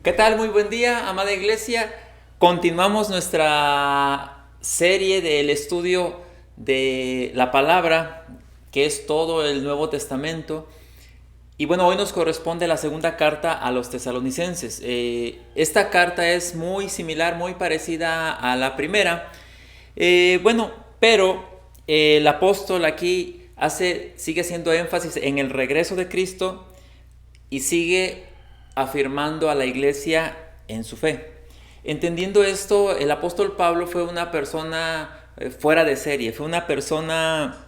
¿Qué tal? Muy buen día, amada iglesia. Continuamos nuestra serie del estudio de la palabra, que es todo el Nuevo Testamento. Y bueno, hoy nos corresponde la segunda carta a los tesalonicenses. Esta carta es muy similar, muy parecida a la primera. Bueno, pero el apóstol aquí sigue haciendo énfasis en el regreso de Cristo y sigue afirmando a la iglesia en su fe. Entendiendo esto, el apóstol Pablo fue una persona fuera de serie, fue una persona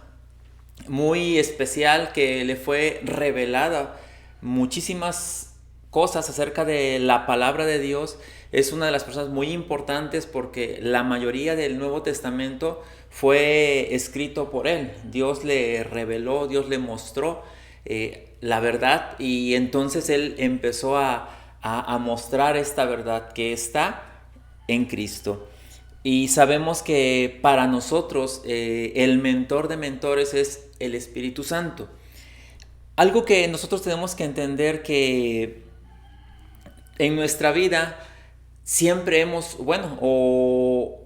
muy especial que le fue revelada muchísimas cosas acerca de la palabra de Dios. Es una de las personas muy importantes porque la mayoría del Nuevo Testamento fue escrito por él. Dios le reveló, Dios le mostró la verdad, y entonces él empezó a mostrar esta verdad que está en Cristo. Y sabemos que para nosotros el mentor de mentores es el Espíritu Santo. Algo que nosotros tenemos que entender, que en nuestra vida siempre o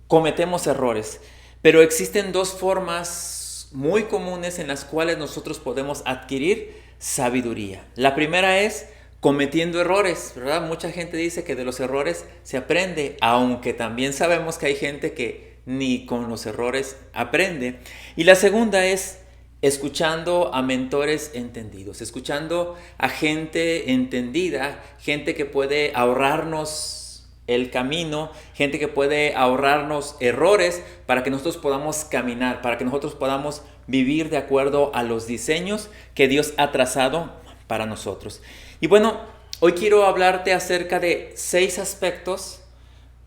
cometemos errores, pero existen dos formas muy comunes en las cuales nosotros podemos adquirir sabiduría. La primera es cometiendo errores, ¿verdad? Mucha gente dice que de los errores se aprende, aunque también sabemos que hay gente que ni con los errores aprende. Y la segunda es escuchando a mentores entendidos, escuchando a gente entendida, gente que puede ahorrarnos el camino, gente que puede ahorrarnos errores para que nosotros podamos caminar, para que nosotros podamos vivir de acuerdo a los diseños que Dios ha trazado para nosotros. Y bueno, hoy quiero hablarte acerca de 6 aspectos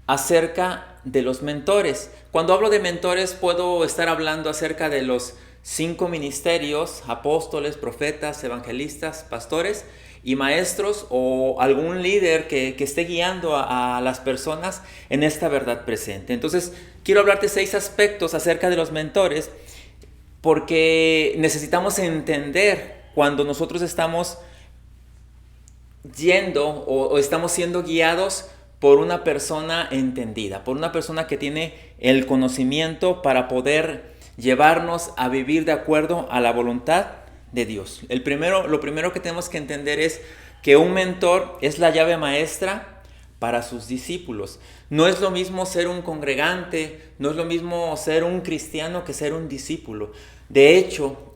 acerca de los mentores. Cuando hablo de mentores, puedo estar hablando acerca de los 5 ministerios: apóstoles, profetas, evangelistas, pastores y maestros, o algún líder que esté guiando a las personas en esta verdad presente. Entonces, quiero hablarte 6 aspectos acerca de los mentores, porque necesitamos entender cuando nosotros estamos yendo o estamos siendo guiados por una persona entendida, por una persona que tiene el conocimiento para poder llevarnos a vivir de acuerdo a la voluntad de Dios. Lo primero que tenemos que entender es que un mentor es la llave maestra para sus discípulos. No es lo mismo ser un congregante, no es lo mismo ser un cristiano que ser un discípulo. De hecho,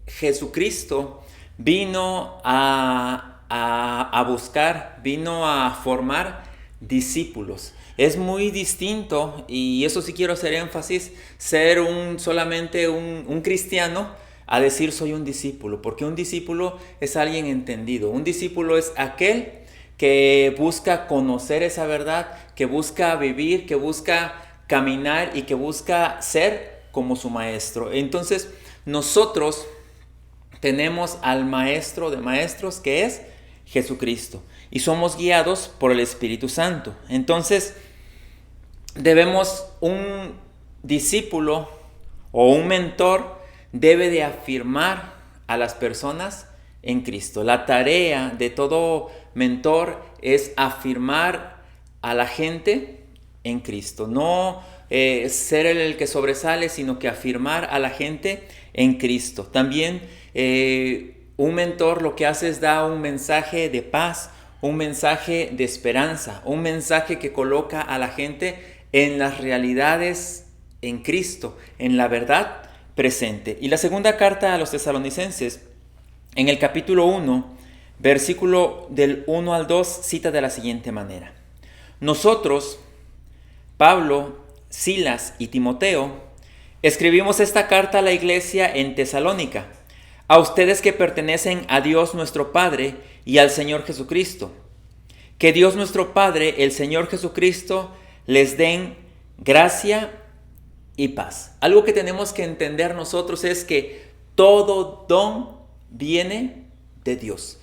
Jesucristo vino a buscar, vino a formar discípulos. Es muy distinto, y eso sí quiero hacer énfasis, ser solamente un cristiano a decir soy un discípulo, porque un discípulo es alguien entendido. Un discípulo es aquel que busca conocer esa verdad, que busca vivir, que busca caminar y que busca ser como su maestro. Entonces, nosotros tenemos al maestro de maestros, que es Jesucristo, y somos guiados por el Espíritu Santo. Entonces, un discípulo o un mentor debe de afirmar a las personas en Cristo. La tarea de todo mentor es afirmar a la gente en Cristo. No ser el que sobresale, sino que afirmar a la gente en Cristo. También un mentor lo que hace es dar un mensaje de paz, un mensaje de esperanza, un mensaje que coloca a la gente en las realidades en Cristo, en la verdad presente. Y la segunda carta a los tesalonicenses, en el capítulo 1, versículo del 1 al 2, cita de la siguiente manera: nosotros, Pablo, Silas y Timoteo, escribimos esta carta a la iglesia en Tesalónica, a ustedes que pertenecen a Dios nuestro Padre y al Señor Jesucristo. Que Dios nuestro Padre, el Señor Jesucristo, les den gracia y paz. Algo que tenemos que entender nosotros es que todo don viene de Dios.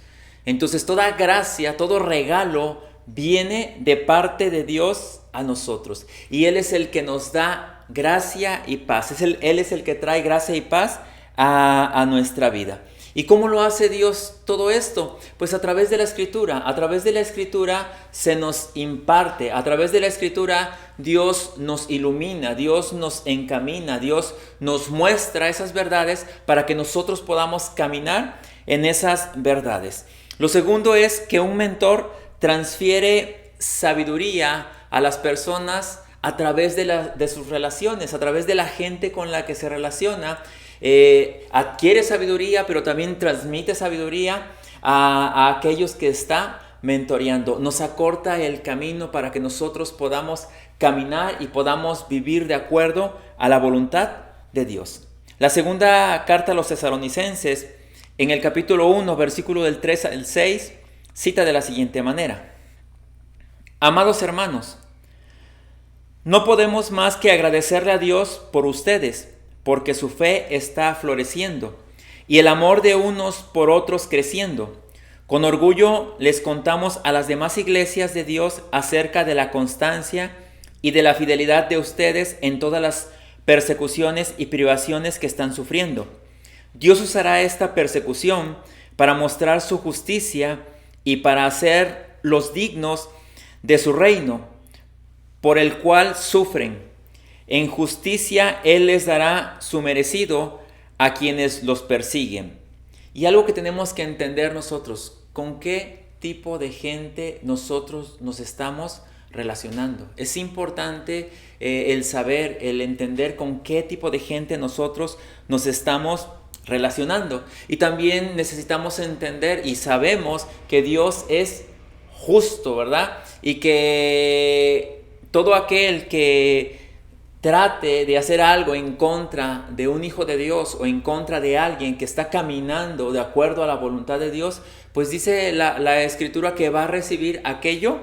Entonces, toda gracia, todo regalo viene de parte de Dios a nosotros. Y Él es el que nos da gracia y paz. Él es el que trae gracia y paz a nuestra vida. ¿Y cómo lo hace Dios todo esto? Pues a través de la Escritura. A través de la Escritura se nos imparte. A través de la Escritura Dios nos ilumina, Dios nos encamina, Dios nos muestra esas verdades para que nosotros podamos caminar en esas verdades. Lo segundo es que un mentor transfiere sabiduría a las personas a través de sus relaciones, a través de la gente con la que se relaciona. Adquiere sabiduría, pero también transmite sabiduría a aquellos que está mentoreando. Nos acorta el camino para que nosotros podamos caminar y podamos vivir de acuerdo a la voluntad de Dios. La segunda carta a los tesalonicenses, en el capítulo 1, versículo del 3 al 6, cita de la siguiente manera: Amados hermanos, no podemos más que agradecerle a Dios por ustedes, porque su fe está floreciendo y el amor de unos por otros creciendo. Con orgullo les contamos a las demás iglesias de Dios acerca de la constancia y de la fidelidad de ustedes en todas las persecuciones y privaciones que están sufriendo. Dios usará esta persecución para mostrar su justicia y para hacerlos dignos de su reino, por el cual sufren. En justicia Él les dará su merecido a quienes los persiguen. Y algo que tenemos que entender nosotros, ¿con qué tipo de gente nosotros nos estamos relacionando? Es importante el saber, el entender con qué tipo de gente nosotros nos estamos relacionando. Y también necesitamos entender y sabemos que Dios es justo, ¿verdad? Y que todo aquel que trate de hacer algo en contra de un hijo de Dios o en contra de alguien que está caminando de acuerdo a la voluntad de Dios, pues dice la Escritura que va a recibir aquello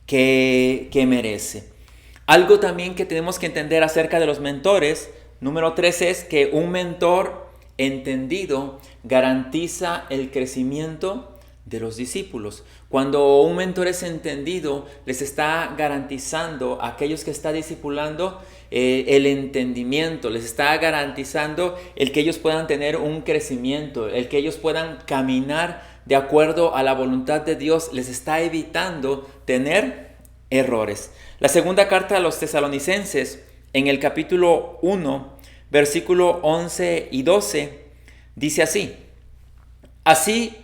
que merece. Algo también que tenemos que entender acerca de los mentores, número 3, es que un mentor entendido garantiza el crecimiento de los discípulos. Cuando un mentor es entendido, les está garantizando a aquellos que está discipulando el entendimiento, les está garantizando el que ellos puedan tener un crecimiento, el que ellos puedan caminar de acuerdo a la voluntad de Dios, les está evitando tener errores. La segunda carta a los tesalonicenses, en el capítulo 1, versículo 11 y 12, dice así: Así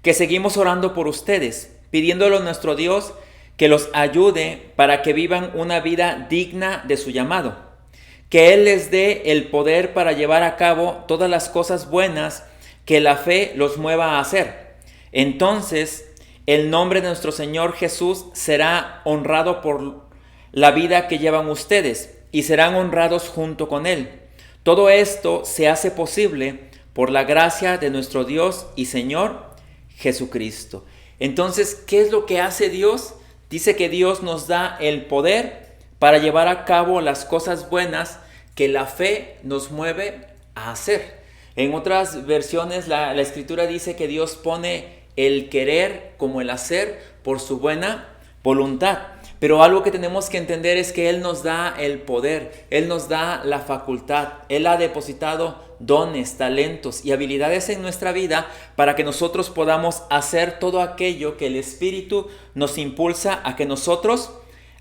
que seguimos orando por ustedes, pidiéndole a nuestro Dios que los ayude para que vivan una vida digna de su llamado, que Él les dé el poder para llevar a cabo todas las cosas buenas que la fe los mueva a hacer. Entonces, el nombre de nuestro Señor Jesús será honrado por la vida que llevan ustedes y serán honrados junto con Él. Todo esto se hace posible por la gracia de nuestro Dios y Señor Jesucristo. Entonces, ¿qué es lo que hace Dios? Dice que Dios nos da el poder para llevar a cabo las cosas buenas que la fe nos mueve a hacer. En otras versiones la Escritura dice que Dios pone el querer como el hacer por su buena voluntad. Pero algo que tenemos que entender es que Él nos da el poder, Él nos da la facultad, Él ha depositado dones, talentos y habilidades en nuestra vida para que nosotros podamos hacer todo aquello que el Espíritu nos impulsa a que nosotros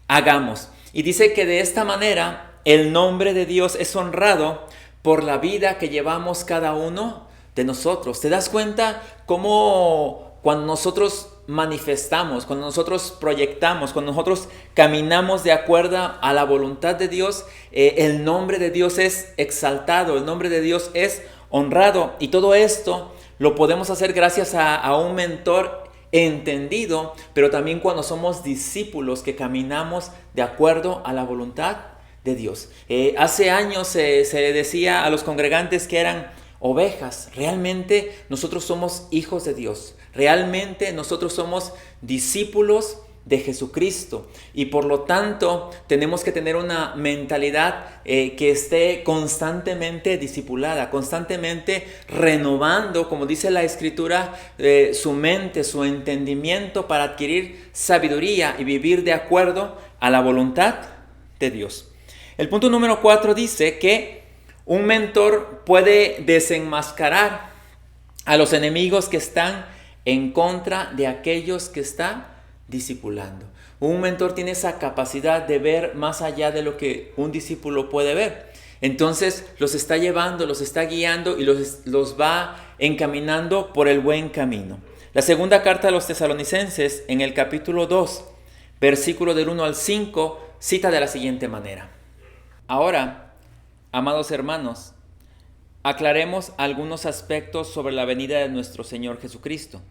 hagamos. Y dice que de esta manera el nombre de Dios es honrado por la vida que llevamos cada uno de nosotros. ¿Te das cuenta cómo cuando nosotros manifestamos, cuando nosotros proyectamos, cuando nosotros caminamos de acuerdo a la voluntad de Dios, el nombre de Dios es exaltado, el nombre de Dios es honrado? Y todo esto lo podemos hacer gracias a un mentor entendido, pero también cuando somos discípulos que caminamos de acuerdo a la voluntad de Dios. Hace años se decía a los congregantes que eran ovejas. Realmente nosotros somos hijos de Dios. Realmente nosotros somos discípulos de Jesucristo. Y por lo tanto tenemos que tener una mentalidad que esté constantemente discipulada, constantemente renovando, como dice la Escritura, su mente, su entendimiento para adquirir sabiduría y vivir de acuerdo a la voluntad de Dios. El punto número 4 dice que un mentor puede desenmascarar a los enemigos que están en contra de aquellos que está discipulando. Un mentor tiene esa capacidad de ver más allá de lo que un discípulo puede ver. Entonces los está llevando, los está guiando y los va encaminando por el buen camino. La segunda carta a los tesalonicenses, en el capítulo 2, versículo del 1 al 5, cita de la siguiente manera: Ahora, amados hermanos, aclaremos algunos aspectos sobre la venida de nuestro Señor Jesucristo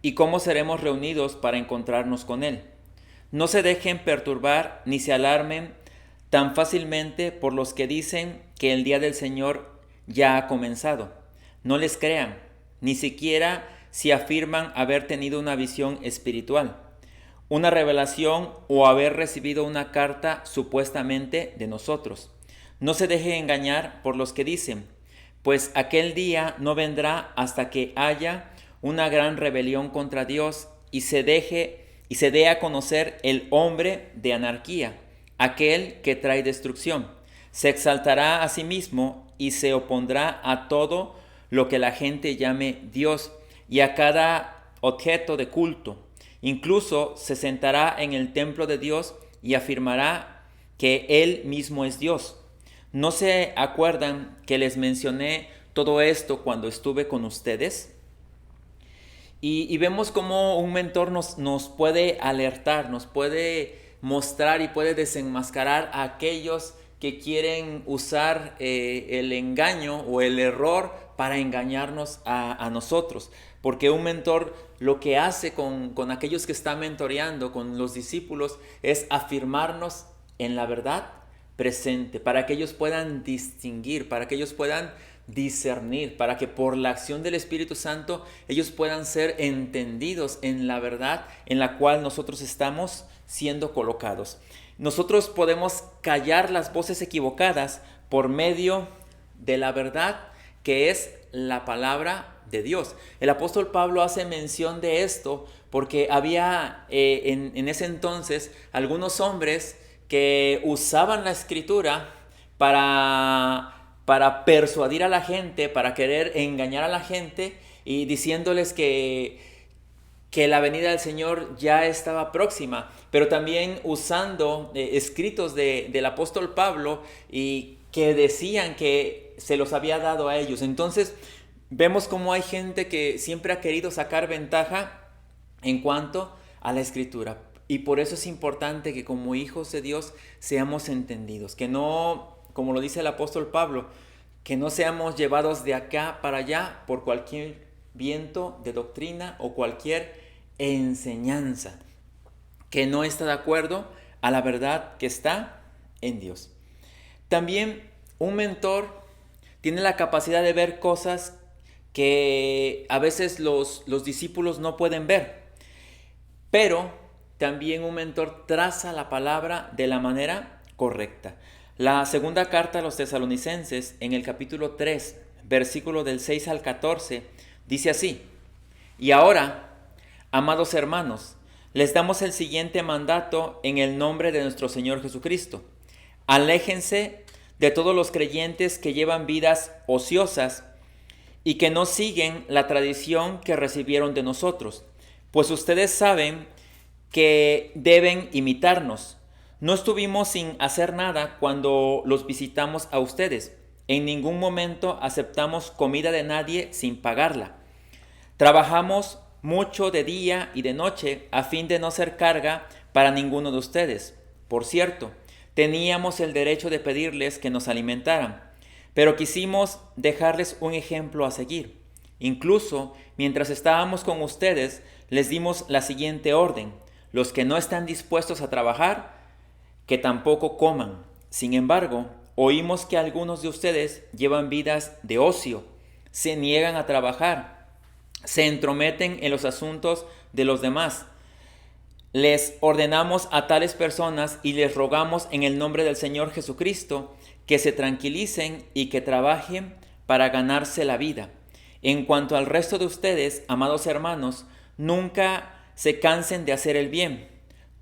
y cómo seremos reunidos para encontrarnos con Él. No se dejen perturbar ni se alarmen tan fácilmente por los que dicen que el día del Señor ya ha comenzado. No les crean, ni siquiera si afirman haber tenido una visión espiritual, una revelación o haber recibido una carta supuestamente de nosotros. No se dejen engañar por los que dicen, pues aquel día no vendrá hasta que haya una gran rebelión contra Dios y se dé a conocer el hombre de anarquía, aquel que trae destrucción. Se exaltará a sí mismo y se opondrá a todo lo que la gente llame Dios y a cada objeto de culto. Incluso se sentará en el templo de Dios y afirmará que Él mismo es Dios. ¿No se acuerdan que les mencioné todo esto cuando estuve con ustedes? Y vemos cómo un mentor nos puede alertar, nos puede mostrar y puede desenmascarar a aquellos que quieren usar el engaño o el error para engañarnos a nosotros. Porque un mentor lo que hace con aquellos que está mentoreando, con los discípulos, es afirmarnos en la verdad presente, para que ellos puedan distinguir, para que ellos puedan discernir, para que por la acción del Espíritu Santo ellos puedan ser entendidos en la verdad en la cual nosotros estamos siendo colocados. Nosotros podemos callar las voces equivocadas por medio de la verdad que es la palabra de Dios. El apóstol Pablo hace mención de esto porque había en ese entonces algunos hombres que usaban la escritura para persuadir a la gente, para querer engañar a la gente y diciéndoles que la venida del Señor ya estaba próxima, pero también usando escritos del apóstol Pablo y que decían que se los había dado a ellos. Entonces vemos cómo hay gente que siempre ha querido sacar ventaja en cuanto a la escritura. Y por eso es importante que como hijos de Dios seamos entendidos, que no, como lo dice el apóstol Pablo, que no seamos llevados de acá para allá por cualquier viento de doctrina o cualquier enseñanza que no está de acuerdo a la verdad que está en Dios. También un mentor tiene la capacidad de ver cosas que a veces los discípulos no pueden ver, pero también un mentor traza la palabra de la manera correcta. La segunda carta a los tesalonicenses, en el capítulo 3, versículo del 6 al 14, dice así: Y ahora, amados hermanos, les damos el siguiente mandato en el nombre de nuestro Señor Jesucristo. Aléjense de todos los creyentes que llevan vidas ociosas y que no siguen la tradición que recibieron de nosotros, pues ustedes saben que deben imitarnos. No estuvimos sin hacer nada cuando los visitamos a ustedes. En ningún momento aceptamos comida de nadie sin pagarla. Trabajamos mucho de día y de noche a fin de no ser carga para ninguno de ustedes. Por cierto, teníamos el derecho de pedirles que nos alimentaran, pero quisimos dejarles un ejemplo a seguir. Incluso mientras estábamos con ustedes, les dimos la siguiente orden: los que no están dispuestos a trabajar, que tampoco coman. Sin embargo, oímos que algunos de ustedes llevan vidas de ocio, se niegan a trabajar, se entrometen en los asuntos de los demás. Les ordenamos a tales personas y les rogamos en el nombre del Señor Jesucristo que se tranquilicen y que trabajen para ganarse la vida. En cuanto al resto de ustedes, amados hermanos, nunca se cansen de hacer el bien.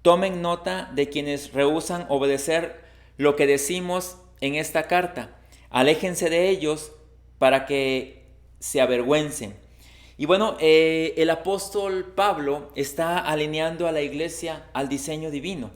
Tomen nota de quienes rehúsan obedecer lo que decimos en esta carta. Aléjense de ellos para que se avergüencen. Y bueno, el apóstol Pablo está alineando a la iglesia al diseño divino.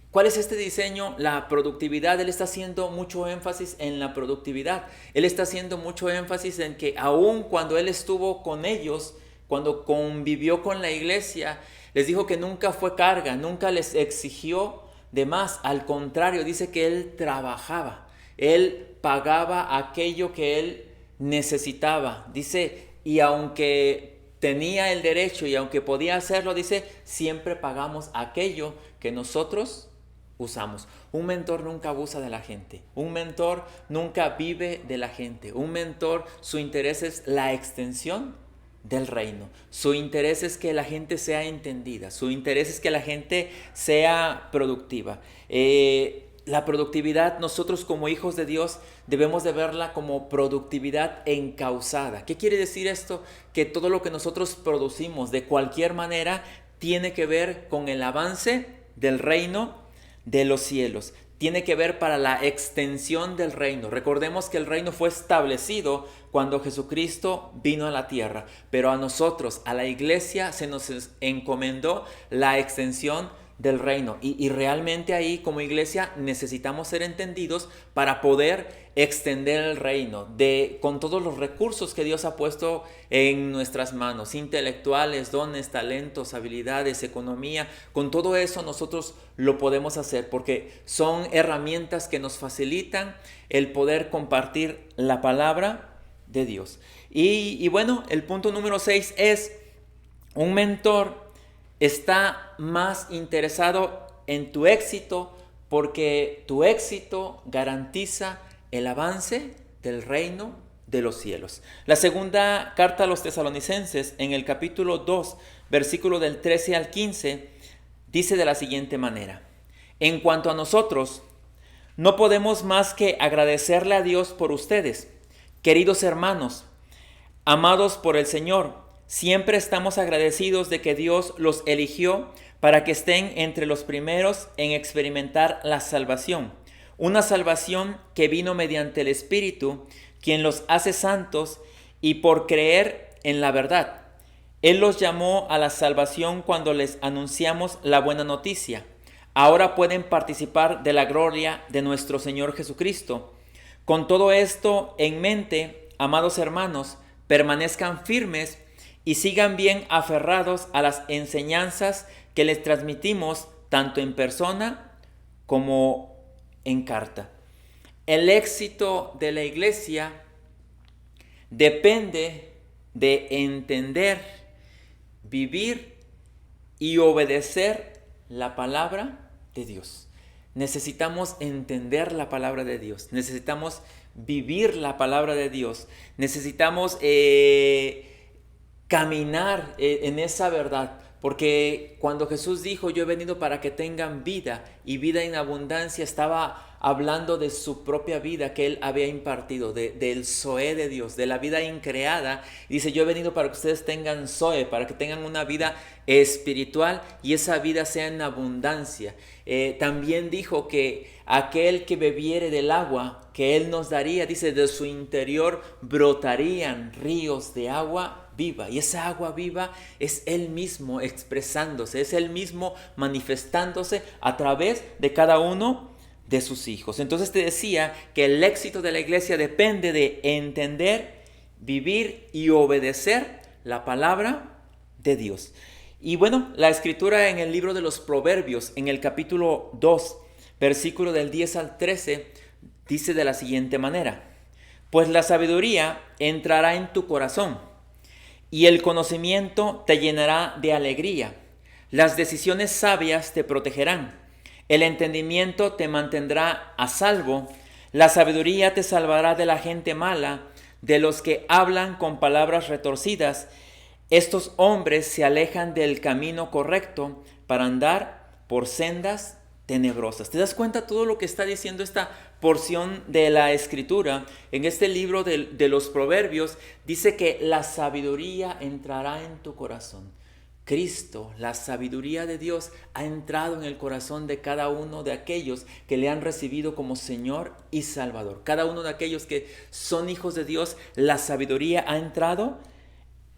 ¿Cuál es este diseño? La productividad. Él está haciendo mucho énfasis en la productividad. Él está haciendo mucho énfasis en que aun cuando él estuvo con ellos, cuando convivió con la iglesia, les dijo que nunca fue carga, nunca les exigió de más. Al contrario, dice que él trabajaba. Él pagaba aquello que él necesitaba. Dice, y aunque tenía el derecho y aunque podía hacerlo, dice, siempre pagamos aquello que nosotros usamos. Un mentor nunca abusa de la gente. Un mentor nunca vive de la gente. Un mentor, su interés es la extensión del reino. Su interés es que la gente sea entendida. Su interés es que la gente sea productiva. La productividad, nosotros como hijos de Dios debemos de verla como productividad encauzada. ¿Qué quiere decir esto? Que todo lo que nosotros producimos de cualquier manera tiene que ver con el avance del reino de los cielos. Tiene que ver para la extensión del reino. Recordemos que el reino fue establecido cuando Jesucristo vino a la tierra, pero a nosotros, a la iglesia, se nos encomendó la extensión del reino. Y realmente ahí como iglesia necesitamos ser entendidos para poder extender el reino con todos los recursos que Dios ha puesto en nuestras manos, intelectuales, dones, talentos, habilidades, economía. Con todo eso nosotros lo podemos hacer porque son herramientas que nos facilitan el poder compartir la palabra de Dios. Y bueno, el punto número 6 es: un mentor está más interesado en tu éxito porque tu éxito garantiza el avance del reino de los cielos. La segunda carta a los tesalonicenses, en el capítulo 2, versículo del 13 al 15, dice de la siguiente manera: en cuanto a nosotros, no podemos más que agradecerle a Dios por ustedes, queridos hermanos, amados por el Señor. Siempre estamos agradecidos de que Dios los eligió para que estén entre los primeros en experimentar la salvación. Una salvación que vino mediante el Espíritu, quien los hace santos y por creer en la verdad. Él los llamó a la salvación cuando les anunciamos la buena noticia. Ahora pueden participar de la gloria de nuestro Señor Jesucristo. Con todo esto en mente, amados hermanos, permanezcan firmes y sigan bien aferrados a las enseñanzas que les transmitimos tanto en persona como en carta. El éxito de la iglesia depende de entender, vivir y obedecer la palabra de Dios. Necesitamos entender la palabra de Dios. Necesitamos vivir la palabra de Dios. Necesitamos caminar en esa verdad, porque cuando Jesús dijo yo he venido para que tengan vida y vida en abundancia, estaba hablando de su propia vida que él había impartido, del Zoé de Dios, de la vida increada. Dice yo he venido para que ustedes tengan Zoé, para que tengan una vida espiritual y esa vida sea en abundancia. También dijo que aquel que bebiere del agua que él nos daría, dice, de su interior brotarían ríos de agua viva, y esa agua viva es él mismo expresándose, es él mismo manifestándose a través de cada uno de sus hijos. Entonces te decía que el éxito de la iglesia depende de entender, vivir y obedecer la palabra de Dios. Y bueno, la escritura en el libro de los Proverbios, en el capítulo 2, versículo del 10 al 13, dice de la siguiente manera: pues la sabiduría entrará en tu corazón y el conocimiento te llenará de alegría. Las decisiones sabias te protegerán. El entendimiento te mantendrá a salvo. La sabiduría te salvará de la gente mala, de los que hablan con palabras retorcidas. Estos hombres se alejan del camino correcto para andar por sendas tenebrosas. ¿Te das cuenta todo lo que está diciendo esta porción de la escritura? En este libro de los Proverbios dice que la sabiduría entrará en tu corazón. Cristo, la sabiduría de Dios, ha entrado en el corazón de cada uno de aquellos que le han recibido como Señor y Salvador. Cada uno de aquellos que son hijos de Dios, la sabiduría ha entrado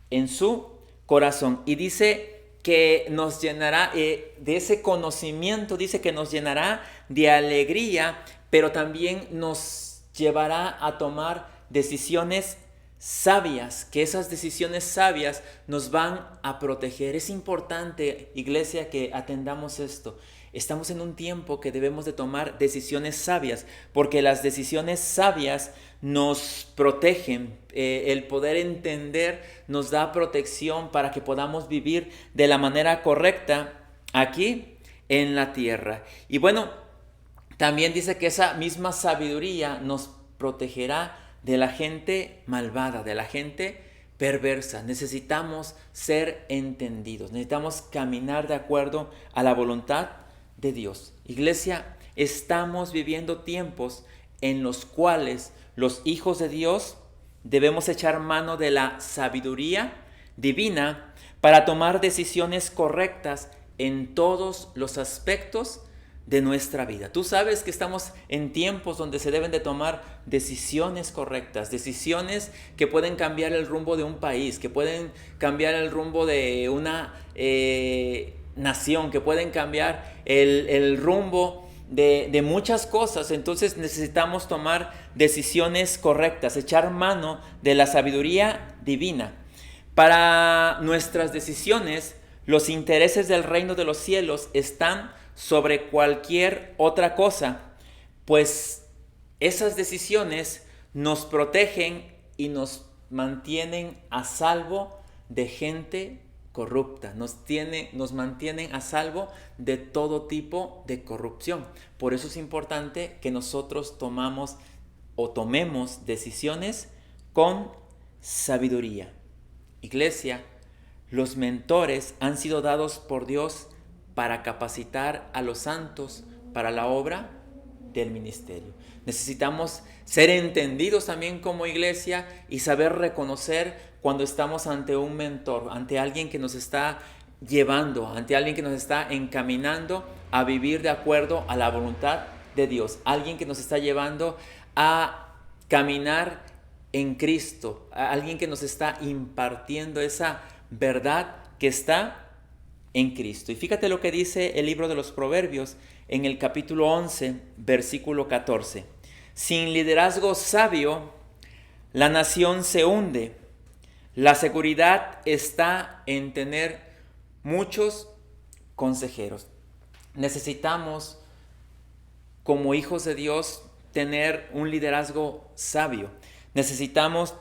en su corazón. Y dice que nos llenará de ese conocimiento, dice que nos llenará de alegría, pero también nos llevará a tomar decisiones sabias, que esas decisiones sabias nos van a proteger. Es importante, iglesia, que atendamos esto. Estamos en un tiempo que debemos de tomar decisiones sabias, porque las decisiones sabias nos protegen. El poder entender nos da protección para que podamos vivir de la manera correcta aquí en la tierra. Y bueno, también dice que esa misma sabiduría nos protegerá de la gente malvada, de la gente perversa. Necesitamos ser entendidos, necesitamos caminar de acuerdo a la voluntad de Dios. Iglesia, estamos viviendo tiempos en los cuales los hijos de Dios debemos echar mano de la sabiduría divina para tomar decisiones correctas en todos los aspectos de nuestra vida. Tú sabes que estamos en tiempos donde se deben de tomar decisiones correctas, decisiones que pueden cambiar el rumbo de un país, que pueden cambiar el rumbo de una nación, que pueden cambiar el rumbo de muchas cosas. Entonces necesitamos tomar decisiones correctas, echar mano de la sabiduría divina. Para nuestras decisiones, los intereses del reino de los cielos están sobre cualquier otra cosa, pues esas decisiones nos protegen y nos mantienen a salvo de gente corrupta, nos mantienen a salvo de todo tipo de corrupción. Por eso es importante que nosotros tomemos decisiones con sabiduría. Iglesia, los mentores han sido dados por Dios para capacitar a los santos para la obra del ministerio. Necesitamos ser entendidos también como iglesia y saber reconocer cuando estamos ante un mentor, ante alguien que nos está llevando, ante alguien que nos está encaminando a vivir de acuerdo a la voluntad de Dios, alguien que nos está llevando a caminar en Cristo, alguien que nos está impartiendo esa verdad que está en Cristo. Y fíjate lo que dice el libro de los Proverbios en el capítulo 11, versículo 14. Sin liderazgo sabio, la nación se hunde. La seguridad está en tener muchos consejeros. Necesitamos, como hijos de Dios, tener un liderazgo sabio. Necesitamos,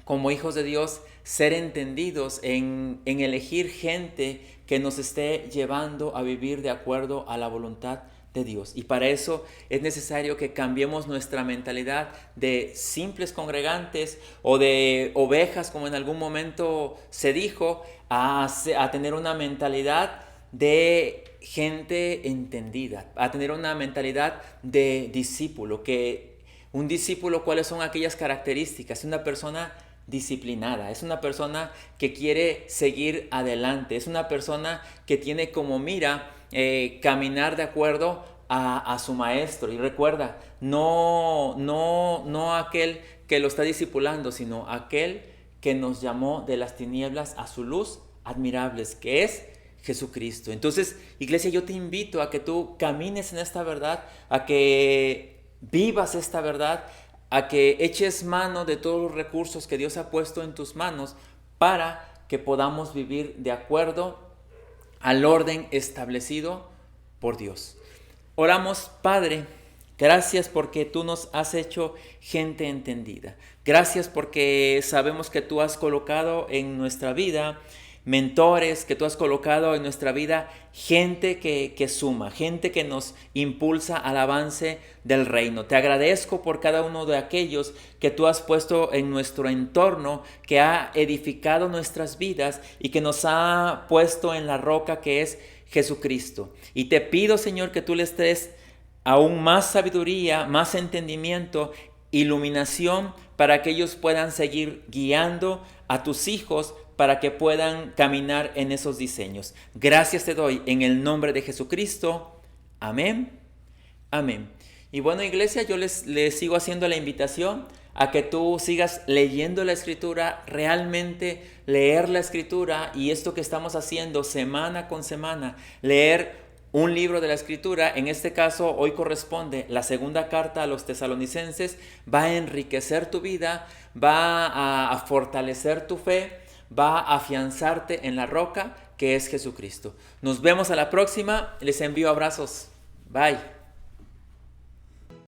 como hijos de Dios, ser entendidos en elegir gente que nos esté llevando a vivir de acuerdo a la voluntad de Dios. Y para eso es necesario que cambiemos nuestra mentalidad de simples congregantes o de ovejas, como en algún momento se dijo, a tener una mentalidad de gente entendida, a tener una mentalidad de discípulo. Que un discípulo, ¿cuáles son aquellas características? Una persona disciplinada, es una persona que quiere seguir adelante, es una persona que tiene como mira caminar de acuerdo a su maestro. Y recuerda, no aquel que lo está discipulando, sino aquel que nos llamó de las tinieblas a su luz admirables, que es Jesucristo. Entonces, iglesia, yo te invito a que tú camines en esta verdad, a que vivas esta verdad, a que eches mano de todos los recursos que Dios ha puesto en tus manos para que podamos vivir de acuerdo al orden establecido por Dios. Oramos, Padre, gracias porque tú nos has hecho gente entendida. Gracias porque sabemos que tú has colocado en nuestra vida mentores, que tú has colocado en nuestra vida gente que suma, gente que nos impulsa al avance del reino. Te agradezco por cada uno de aquellos que tú has puesto en nuestro entorno, que ha edificado nuestras vidas y que nos ha puesto en la roca que es Jesucristo. Y te pido, Señor, que tú les des aún más sabiduría, más entendimiento, iluminación, para que ellos puedan seguir guiando a tus hijos, para que puedan caminar en esos diseños. Gracias te doy en el nombre de Jesucristo. Amén. Amén. Y bueno, iglesia, yo les sigo haciendo la invitación a que tú sigas leyendo la Escritura, realmente leer la Escritura, y esto que estamos haciendo semana con semana, leer un libro de la Escritura, en este caso hoy corresponde la segunda carta a los tesalonicenses, va a enriquecer tu vida, va a fortalecer tu fe, va a afianzarte en la roca que es Jesucristo. Nos vemos a la próxima, les envío abrazos, bye.